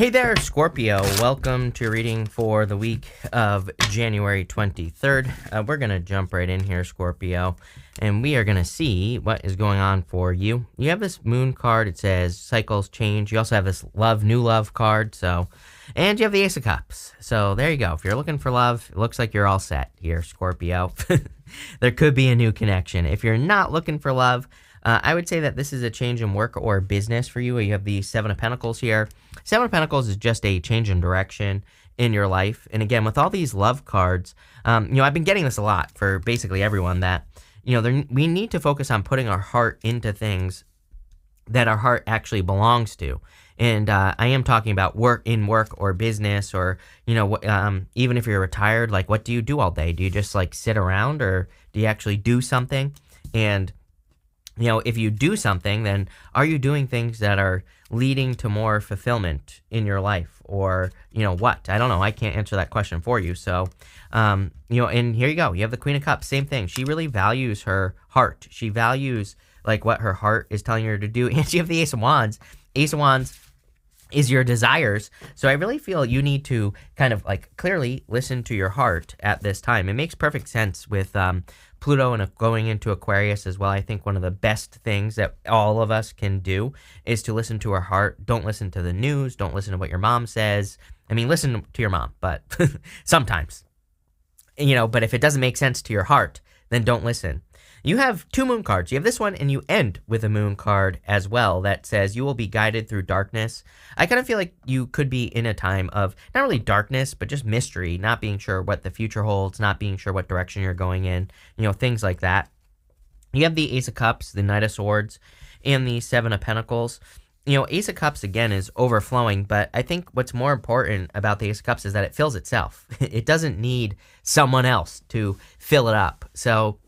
Hey there, Scorpio. Welcome to your reading for the week of January 23rd. We're going to jump right in here, Scorpio, and we are going to see what is going on for you. You have this moon card. It says cycles change. You also have this new love card. And you have the Ace of Cups. So there you go. If you're looking for love, it looks like you're all set here, Scorpio. There could be a new connection. If you're not looking for love, I would say that this is a change in work or business for you. You have the Seven of Pentacles here. Seven of Pentacles is just a change in direction in your life. And again, with all these love cards, I've been getting this a lot for basically everyone that, we need to focus on putting our heart into things that our heart actually belongs to. And I am talking about work or business or, even if you're retired, like what do you do all day? Do you just like sit around or do you actually do something? And if you do something, then are you doing things that are leading to more fulfillment in your life or, what? I don't know. I can't answer that question for you. So, and here you go. You have the Queen of Cups. Same thing. She really values her heart. She values like what her heart is telling her to do. And you have the Ace of Wands. Ace of Wands is your desires. So I really feel you need to kind of like clearly listen to your heart at this time. It makes perfect sense with Pluto and going into Aquarius as well. I think one of the best things that all of us can do is to listen to our heart. Don't listen to the news. Don't listen to what your mom says. I mean, listen to your mom, but sometimes, but if it doesn't make sense to your heart, then don't listen. You have two moon cards. You have this one and you end with a moon card as well that says you will be guided through darkness. I kind of feel like you could be in a time of not really darkness, but just mystery, not being sure what the future holds, not being sure what direction you're going in, things like that. You have the Ace of Cups, the Knight of Swords, and the Seven of Pentacles. Ace of Cups, again, is overflowing, but I think what's more important about the Ace of Cups is that it fills itself. It doesn't need someone else to fill it up. So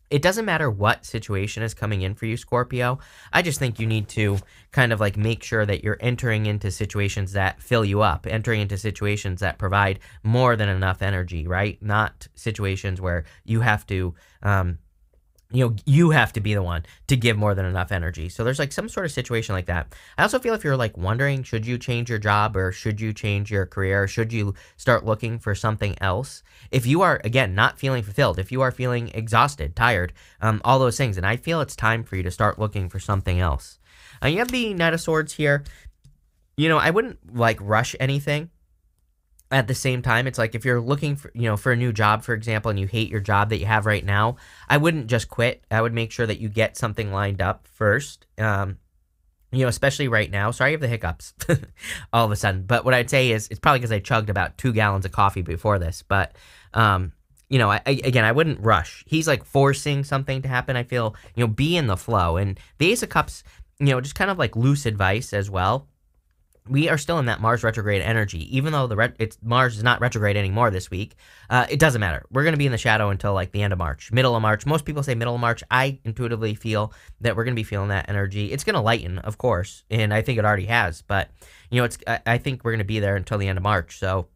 it doesn't matter what situation is coming in for you, Scorpio. I just think you need to kind of like make sure that you're entering into situations that fill you up, entering into situations that provide more than enough energy, right? Not situations where you have to, you have to be the one to give more than enough energy. So there's like some sort of situation like that. I also feel if you're like wondering, should you change your job or should you change your career? Should you start looking for something else? If you are, again, not feeling fulfilled, if you are feeling exhausted, tired, all those things, and I feel it's time for you to start looking for something else. You have the Knight of Swords here. I wouldn't like rush anything. At the same time, it's like if you're looking for, for a new job, for example, and you hate your job that you have right now, I wouldn't just quit. I would make sure that you get something lined up first, especially right now. Sorry, I have the hiccups all of a sudden. But what I'd say is it's probably because I chugged about 2 gallons of coffee before this. But, I wouldn't rush. He's like forcing something to happen. I feel, be in the flow. And the Ace of Cups, just kind of like loose advice as well. We are still in that Mars retrograde energy, even though Mars is not retrograde anymore this week. It doesn't matter. We're going to be in the shadow until like the end of March, middle of March. Most people say middle of March. I intuitively feel that we're going to be feeling that energy. It's going to lighten, of course, and I think it already has. But I think we're going to be there until the end of March. So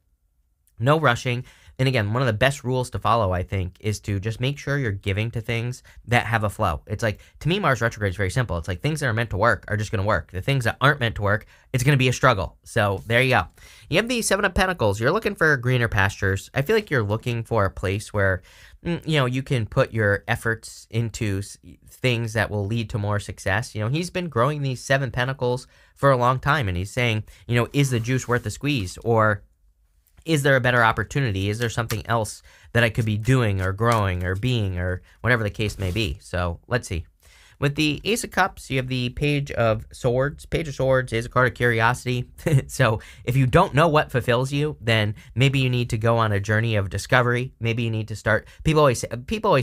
no rushing. And again, one of the best rules to follow, I think, is to just make sure you're giving to things that have a flow. It's like, to me, Mars retrograde is very simple. It's like things that are meant to work are just going to work. The things that aren't meant to work, it's going to be a struggle. So there you go. You have the Seven of Pentacles. You're looking for greener pastures. I feel like you're looking for a place where, you can put your efforts into things that will lead to more success. He's been growing these Seven Pentacles for a long time, and he's saying, is the juice worth the squeeze? Or is there a better opportunity? Is there something else that I could be doing or growing or being or whatever the case may be? So let's see. With the Ace of Cups, you have the Page of Swords. Page of Swords is a card of curiosity. So if you don't know what fulfills you, then maybe you need to go on a journey of discovery. Maybe you need to start. People always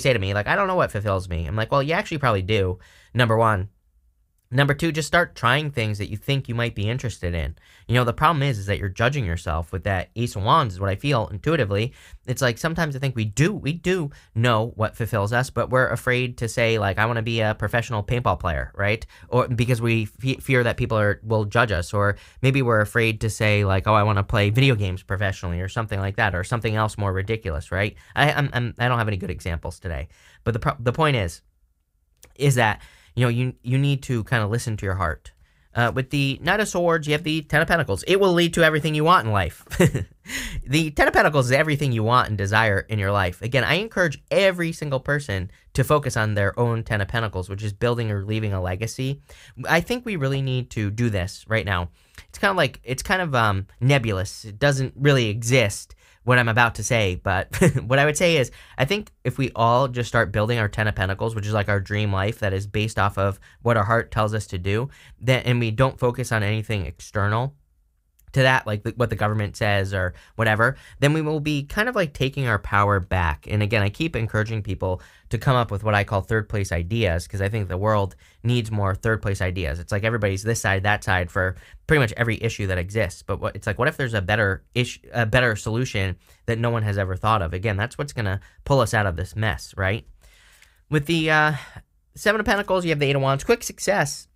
say to me, like, I don't know what fulfills me. I'm like, well, you actually probably do, number one. Number two, just start trying things that you think you might be interested in. The problem is that you're judging yourself with that Ace of Wands is what I feel intuitively. It's like sometimes I think we do know what fulfills us, but we're afraid to say like, I want to be a professional paintball player, right? Or because we fear that people will judge us, or maybe we're afraid to say like, oh, I want to play video games professionally or something like that, or something else more ridiculous, right? I don't have any good examples today, but the point is that you need to kind of listen to your heart. With the Knight of Swords, you have the Ten of Pentacles. It will lead to everything you want in life. The Ten of Pentacles is everything you want and desire in your life. Again, I encourage every single person to focus on their own Ten of Pentacles, which is building or leaving a legacy. I think we really need to do this right now. It's kind of nebulous. It doesn't really exist, what I'm about to say, but what I would say is, I think if we all just start building our Ten of Pentacles, which is like our dream life that is based off of what our heart tells us to do, and we don't focus on anything external to that, like what the government says or whatever, then we will be kind of like taking our power back. And again, I keep encouraging people to come up with what I call third place ideas, because I think the world needs more third place ideas. It's like everybody's this side, that side for pretty much every issue that exists. But what if there's a better solution that no one has ever thought of? Again, that's what's going to pull us out of this mess, right? With the Seven of Pentacles, you have the Eight of Wands. Quick success.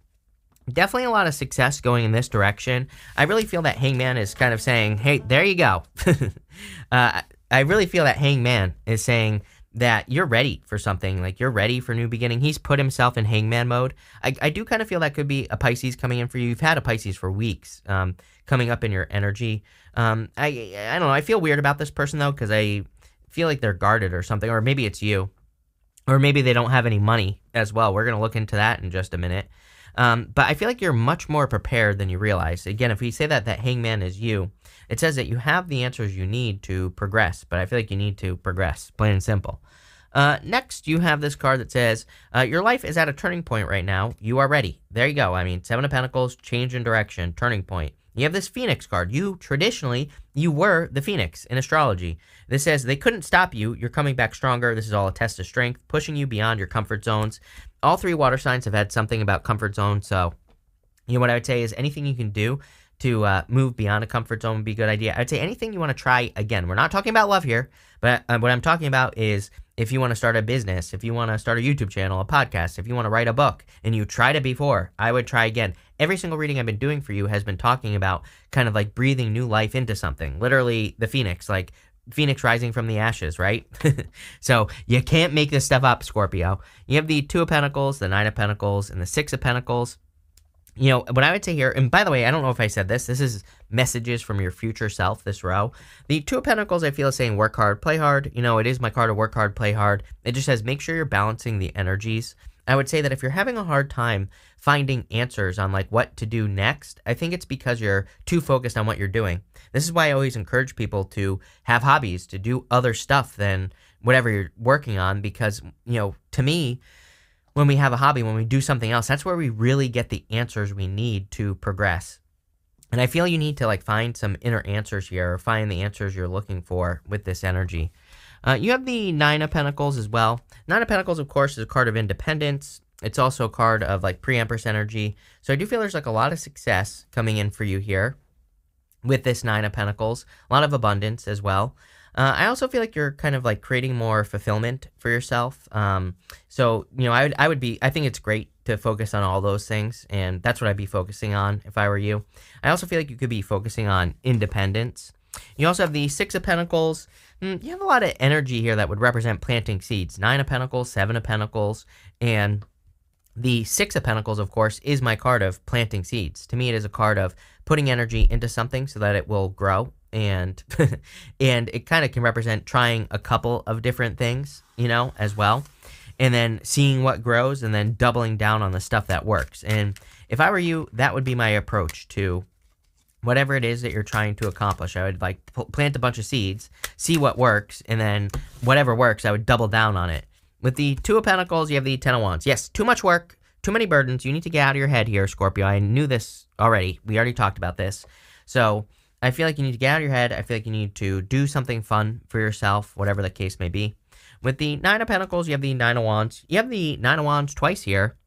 Definitely a lot of success going in this direction. I really feel that Hangman is kind of saying, hey, there you go. I really feel that Hangman is saying that you're ready for something, like you're ready for new beginning. He's put himself in Hangman mode. I do kind of feel that could be a Pisces coming in for you. You've had a Pisces for weeks coming up in your energy. I don't know. I feel weird about this person, though, because I feel like they're guarded or something, or maybe it's you, or maybe they don't have any money as well. We're going to look into that in just a minute. But I feel like you're much more prepared than you realize. Again, if we say that Hangman is you, it says that you have the answers you need to progress, but I feel like you need to progress, plain and simple. Next, you have this card that says, your life is at a turning point right now. You are ready. There you go. I mean, Seven of Pentacles, change in direction, turning point. You have this Phoenix card. You were the Phoenix in astrology. This says they couldn't stop you. You're coming back stronger. This is all a test of strength, pushing you beyond your comfort zones. All three water signs have had something about comfort zone. So, what I would say is anything you can do to move beyond a comfort zone would be a good idea. I'd say anything you want to try. Again, we're not talking about love here, but what I'm talking about is if you want to start a business, if you want to start a YouTube channel, a podcast, if you want to write a book, and you tried it before, I would try again. Every single reading I've been doing for you has been talking about kind of like breathing new life into something. Literally the Phoenix, like Phoenix rising from the ashes, right? So you can't make this stuff up, Scorpio. You have the Two of Pentacles, the Nine of Pentacles, and the Six of Pentacles. What I would say here, and by the way, I don't know if I said this is messages from your future self, this row. The Two of Pentacles, I feel, is saying work hard, play hard. It is my card of work hard, play hard. It just says make sure you're balancing the energies. I would say that if you're having a hard time finding answers on like what to do next, I think it's because you're too focused on what you're doing. This is why I always encourage people to have hobbies, to do other stuff than whatever you're working on, because, to me, when we have a hobby, when we do something else, that's where we really get the answers we need to progress. And I feel you need to like find some inner answers here, or find the answers you're looking for with this energy. You have the Nine of Pentacles as well. Nine of Pentacles, of course, is a card of independence. It's also a card of like pre-Empress energy. So I do feel there's like a lot of success coming in for you here with this Nine of Pentacles. A lot of abundance as well. I also feel like you're kind of like creating more fulfillment for yourself. So, I think it's great to focus on all those things, and that's what I'd be focusing on if I were you. I also feel like you could be focusing on independence. You also have the Six of Pentacles. You have a lot of energy here that would represent planting seeds. Nine of Pentacles, Seven of Pentacles, and the Six of Pentacles, of course, is my card of planting seeds. To me, it is a card of putting energy into something so that it will grow, and and it kind of can represent trying a couple of different things, as well, and then seeing what grows and then doubling down on the stuff that works. And if I were you, that would be my approach to whatever it is that you're trying to accomplish. I would like plant a bunch of seeds, see what works, and then whatever works, I would double down on it. With the Two of Pentacles, you have the Ten of Wands. Yes, too much work, too many burdens. You need to get out of your head here, Scorpio. I knew this already. We already talked about this. So I feel like you need to get out of your head. I feel like you need to do something fun for yourself, whatever the case may be. With the Nine of Pentacles, you have the Nine of Wands. You have the Nine of Wands twice here.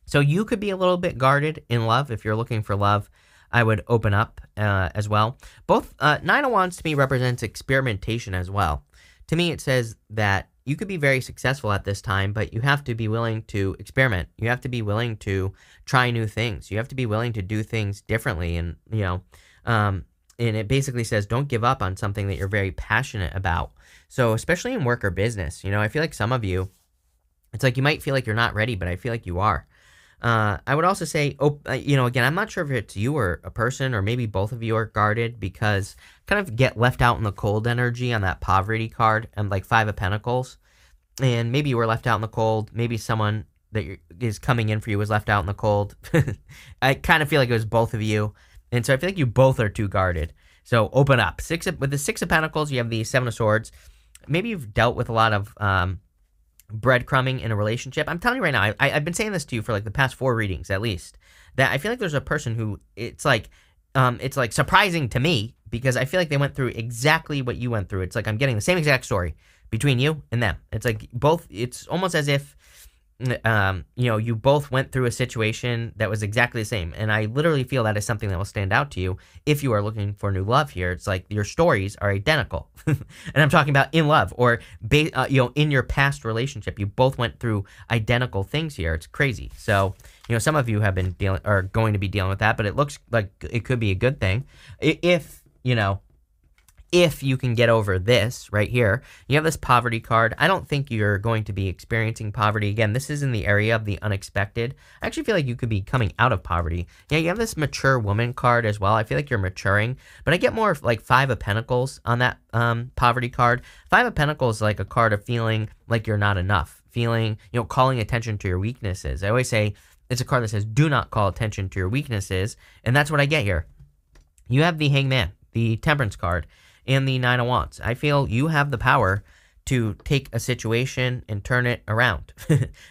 So you could be a little bit guarded in love. If you're looking for love, I would open up as well. Both Nine of Wands to me represents experimentation as well. To me, it says that you could be very successful at this time, but you have to be willing to experiment. You have to be willing to try new things. You have to be willing to do things differently. And, and it basically says don't give up on something that you're very passionate about. So especially in work or business, I feel like some of you, it's like you might feel like you're not ready, but I feel like you are. I would also say, again, I'm not sure if it's you or a person, or maybe both of you are guarded because kind of get left out in the cold energy on that poverty card and like Five of Pentacles. And maybe you were left out in the cold. Maybe someone that is coming in for you was left out in the cold. I kind of feel like it was both of you. And so I feel like you both are too guarded. So open up. With the Six of Pentacles, you have the Seven of Swords. Maybe you've dealt with a lot of breadcrumbing in a relationship. I'm telling you right now, I've been saying this to you for like the past 4 readings at least, that I feel like there's a person who it's like surprising to me because I feel like they went through exactly what you went through. It's like I'm getting the same exact story between you and them. It's like both, it's almost as if you both went through a situation that was exactly the same. And I literally feel that is something that will stand out to you if you are looking for new love here. It's like your stories are identical. And I'm talking about in love or, in your past relationship, you both went through identical things here. It's crazy. So, some of you have been going to be dealing with that, but it looks like it could be a good thing if you can get over this right here. You have this poverty card. I don't think you're going to be experiencing poverty. Again, this is in the area of the unexpected. I actually feel like you could be coming out of poverty. Yeah, you have this mature woman card as well. I feel like you're maturing, but I get more like Five of Pentacles on that poverty card. Five of Pentacles is like a card of feeling like you're not enough, feeling, calling attention to your weaknesses. I always say it's a card that says, do not call attention to your weaknesses. And that's what I get here. You have the Hangman, the Temperance card, and the Nine of Wands. I feel you have the power to take a situation and turn it around.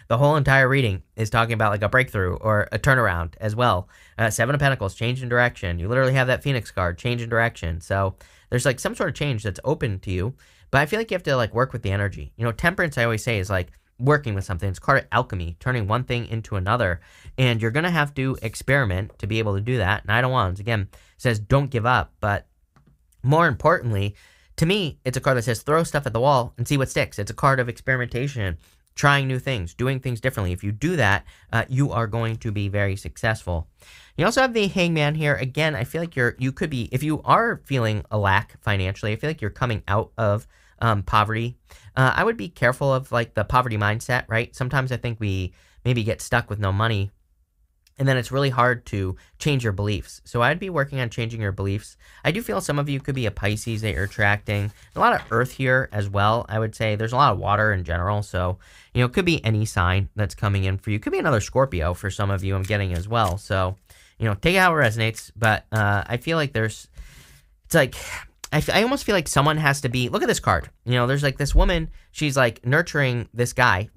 The whole entire reading is talking about like a breakthrough or a turnaround as well. Seven of Pentacles, change in direction. You literally have that Phoenix card, change in direction. So there's like some sort of change that's open to you, but I feel like you have to like work with the energy. Temperance, I always say, is like working with something. It's called alchemy, turning one thing into another. And you're going to have to experiment to be able to do that. Nine of Wands, again, says don't give up, but more importantly, to me, it's a card that says throw stuff at the wall and see what sticks. It's a card of experimentation, trying new things, doing things differently. If you do that, you are going to be very successful. You also have the Hangman here. Again, I feel like you could be, if you are feeling a lack financially, I feel like you're coming out of poverty. I would be careful of like the poverty mindset, right? Sometimes I think we maybe get stuck with no money, and then it's really hard to change your beliefs. So I'd be working on changing your beliefs. I do feel some of you could be a Pisces that you're attracting. A lot of earth here as well. I would say there's a lot of water in general. So, it could be any sign that's coming in for you. Could be another Scorpio for some of you I'm getting as well. So, take it how it resonates. But I feel like it's like, I almost feel like someone has to be, look at this card. There's like this woman, she's like nurturing this guy,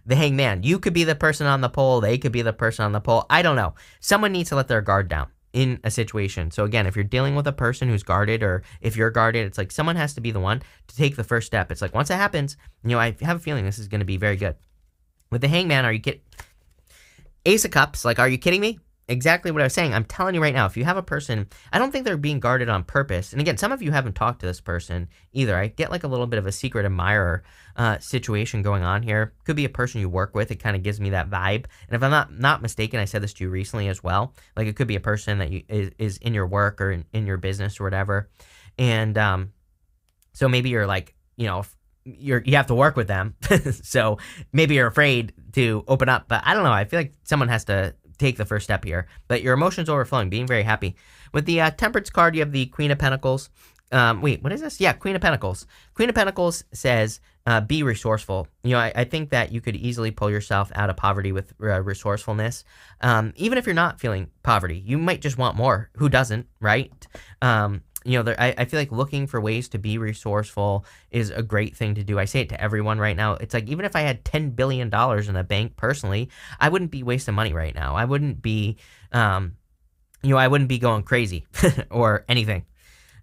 the Hangman. You could be the person on the pole. They could be the person on the pole. I don't know. Someone needs to let their guard down in a situation. So again, if you're dealing with a person who's guarded, or if you're guarded, it's like someone has to be the one to take the first step. It's like once it happens, I have a feeling this is going to be very good. With the Hangman, are you kidding? Ace of Cups, like, are you kidding me? Exactly what I was saying. I'm telling you right now, if you have a person, I don't think they're being guarded on purpose. And again, some of you haven't talked to this person either. I get like a little bit of a secret admirer situation going on here. Could be a person you work with. It kind of gives me that vibe. And if I'm not mistaken, I said this to you recently as well. Like it could be a person that is in your work or in your business or whatever. And so maybe you're like, you have to work with them. So maybe you're afraid to open up. But I don't know. I feel like someone has to take the first step here, but your emotions overflowing, being very happy. With the Temperance card, you have the Queen of Pentacles. Wait, what is this? Yeah, Queen of Pentacles. Queen of Pentacles says, be resourceful. I think that you could easily pull yourself out of poverty with resourcefulness. Even if you're not feeling poverty, you might just want more. Who doesn't, right? I feel like looking for ways to be resourceful is a great thing to do. I say it to everyone right now. It's like, even if I had $10 billion in the bank personally, I wouldn't be wasting money right now. I wouldn't be, I wouldn't be going crazy or anything.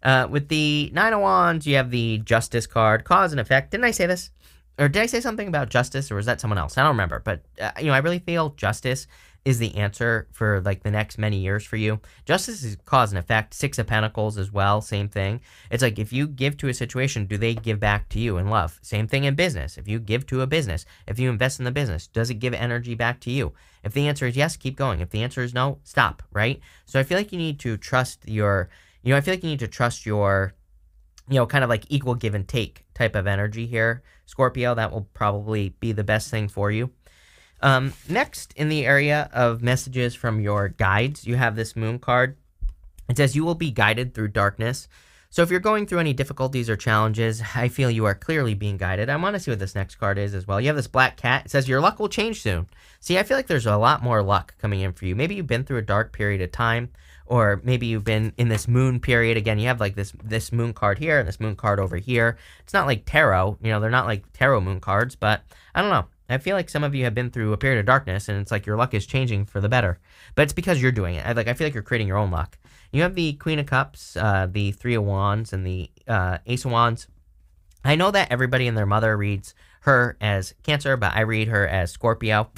With the Nine of Wands, you have the Justice card, cause and effect. Didn't I say this? Or did I say something about justice, or was that someone else? I don't remember. But, I really feel justice is the answer for like the next many years for you. Justice is cause and effect. Six of Pentacles as well, same thing. It's like, if you give to a situation, do they give back to you in love? Same thing in business. If you give to a business, if you invest in the business, does it give energy back to you? If the answer is yes, keep going. If the answer is no, stop, right? So I feel like you need to trust your, kind of like equal give and take type of energy here, Scorpio. That will probably be the best thing for you. Next, in the area of messages from your guides, you have this moon card. It says you will be guided through darkness. So if you're going through any difficulties or challenges, I feel you are clearly being guided. I want to see what this next card is as well. You have this black cat. It says your luck will change soon. See, I feel like there's a lot more luck coming in for you. Maybe you've been through a dark period of time, or maybe you've been in this moon period. Again, you have like this moon card here and this moon card over here. It's not like tarot. They're not like tarot moon cards, but I don't know. I feel like some of you have been through a period of darkness, and it's like your luck is changing for the better. But it's because you're doing it. I feel like you're creating your own luck. You have the Queen of Cups, the Three of Wands, and the Ace of Wands. I know that everybody and their mother reads her as Cancer, but I read her as Scorpio.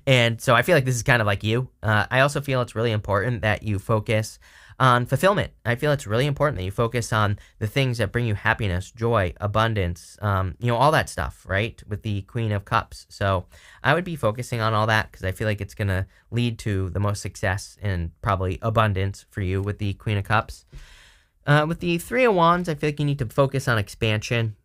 And so I feel like this is kind of like you. I also feel it's really important that you focus on fulfillment. I feel it's really important that you focus on the things that bring you happiness, joy, abundance, all that stuff, right? With the Queen of Cups. So I would be focusing on all that because I feel like it's going to lead to the most success and probably abundance for you with the Queen of Cups. With the Three of Wands, I feel like you need to focus on expansion.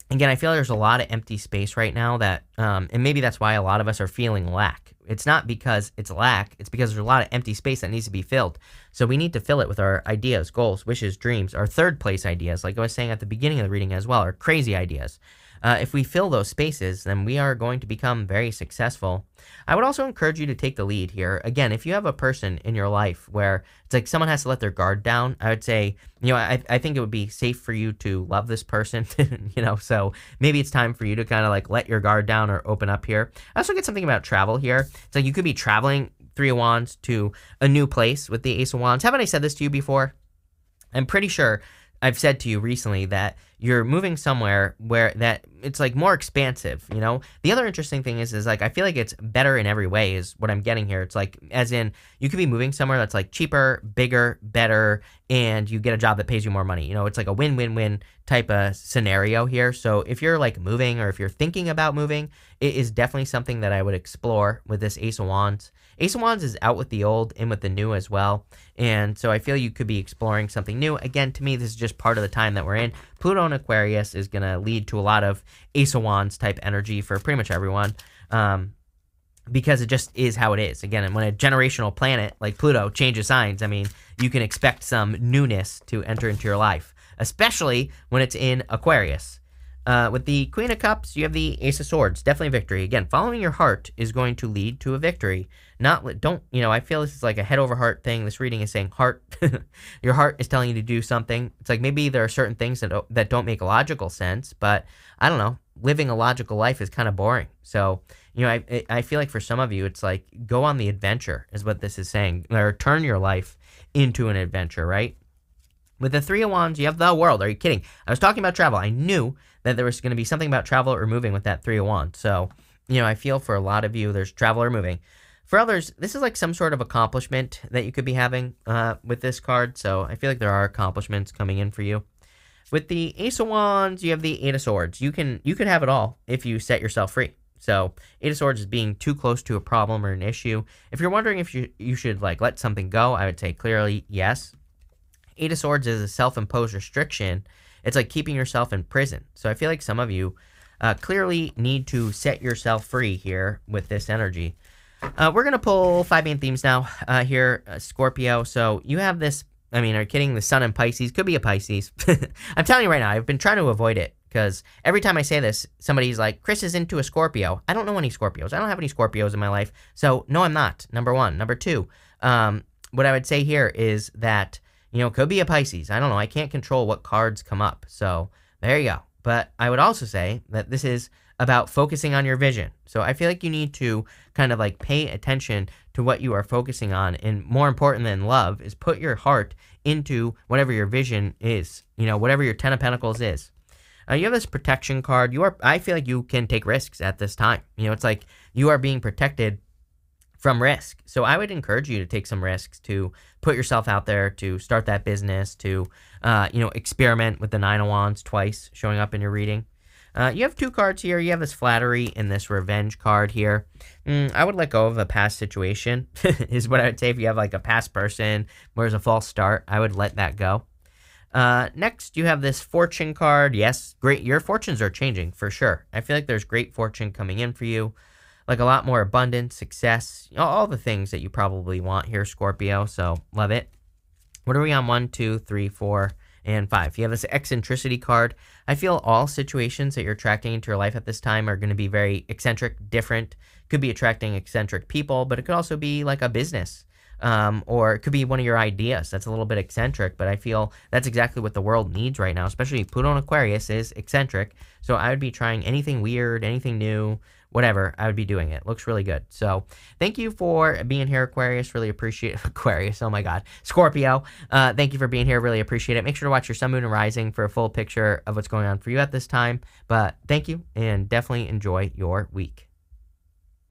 Again, I feel there's a lot of empty space right now that, and maybe that's why a lot of us are feeling lack. It's not because it's lack, it's because there's a lot of empty space that needs to be filled. So we need to fill it with our ideas, goals, wishes, dreams, our third place ideas, like I was saying at the beginning of the reading as well, our crazy ideas. If we fill those spaces, then we are going to become very successful. I would also encourage you to take the lead here. Again, if you have a person in your life where it's like someone has to let their guard down, I would say, I think it would be safe for you to love this person, so maybe it's time for you to kind of like let your guard down or open up here. I also get something about travel here. It's like you could be traveling Three of Wands to a new place with the Ace of Wands. Haven't I said this to you before? I'm pretty sure I've said to you recently that you're moving somewhere where that it's like more expansive, The other interesting thing is like I feel like it's better in every way is what I'm getting here. It's like as in you could be moving somewhere that's like cheaper, bigger, better, and you get a job that pays you more money. It's like a win-win-win type of scenario here. So if you're like moving or if you're thinking about moving, it is definitely something that I would explore with this Ace of Wands. Ace of Wands is out with the old, in with the new as well. And so I feel you could be exploring something new. Again, to me, this is just part of the time that we're in. Pluto in Aquarius is going to lead to a lot of Ace of Wands type energy for pretty much everyone. Because it just is how it is. Again, and when a generational planet like Pluto changes signs, you can expect some newness to enter into your life, especially when it's in Aquarius. With the Queen of Cups, you have the Ace of Swords. Definitely victory. Again, following your heart is going to lead to a victory. I feel this is like a head over heart thing. This reading is saying heart. Your heart is telling you to do something. It's like maybe there are certain things that don't make logical sense, but I don't know. Living a logical life is kind of boring. So, I feel like for some of you, it's like go on the adventure is what this is saying. Or turn your life into an adventure, right? With the Three of Wands, you have the world. Are you kidding? I was talking about travel. I knew that there was going to be something about travel or moving with that Three of Wands. So, I feel for a lot of you, there's travel or moving. For others, this is like some sort of accomplishment that you could be having with this card. So I feel like there are accomplishments coming in for you. With the Ace of Wands, you have the Eight of Swords. You could have it all if you set yourself free. So Eight of Swords is being too close to a problem or an issue. If you're wondering if you should like let something go, I would say clearly yes. Eight of Swords is a self-imposed restriction. It's like keeping yourself in prison. So I feel like some of you clearly need to set yourself free here with this energy. We're going to pull 5 main themes now here, Scorpio. So you have this, are you kidding? The sun in Pisces. Could be a Pisces. I'm telling you right now, I've been trying to avoid it because every time I say this, somebody's like, Chris is into a Scorpio. I don't know any Scorpios. I don't have any Scorpios in my life. So no, I'm not. Number one. Number two, what I would say here is that, could be a Pisces. I don't know. I can't control what cards come up. So there you go. But I would also say that this is about focusing on your vision. So I feel like you need to kind of like pay attention to what you are focusing on. And more important than love is put your heart into whatever your vision is, whatever your 10 of Pentacles is. You have this protection card. I feel like you can take risks at this time. It's like you are being protected from risk. So I would encourage you to take some risks, to put yourself out there, to start that business, to, experiment with the Nine of Wands twice showing up in your reading. You have 2 cards here. You have this flattery and this revenge card here. I would let go of a past situation is what I would say. If you have like a past person where there's a false start, I would let that go. Next, you have this fortune card. Yes, great. Your fortunes are changing for sure. I feel like there's great fortune coming in for you. like a lot more abundance, success, all the things that you probably want here, Scorpio. So love it. What are we on? 1, 2, 3, 4, and 5. You have this eccentricity card. I feel all situations that you're attracting into your life at this time are going to be very eccentric, different. Could be attracting eccentric people, but it could also be like a business. Or it could be one of your ideas that's a little bit eccentric, but I feel that's exactly what the world needs right now, especially Pluto in Aquarius is eccentric. So I would be trying anything weird, anything new, whatever, I would be doing it. Looks really good. So thank you for being here, Aquarius. Really appreciate Aquarius. Oh my God. Scorpio. Thank you for being here. Really appreciate it. Make sure to watch your sun, moon, and rising for a full picture of what's going on for you at this time. But thank you and definitely enjoy your week.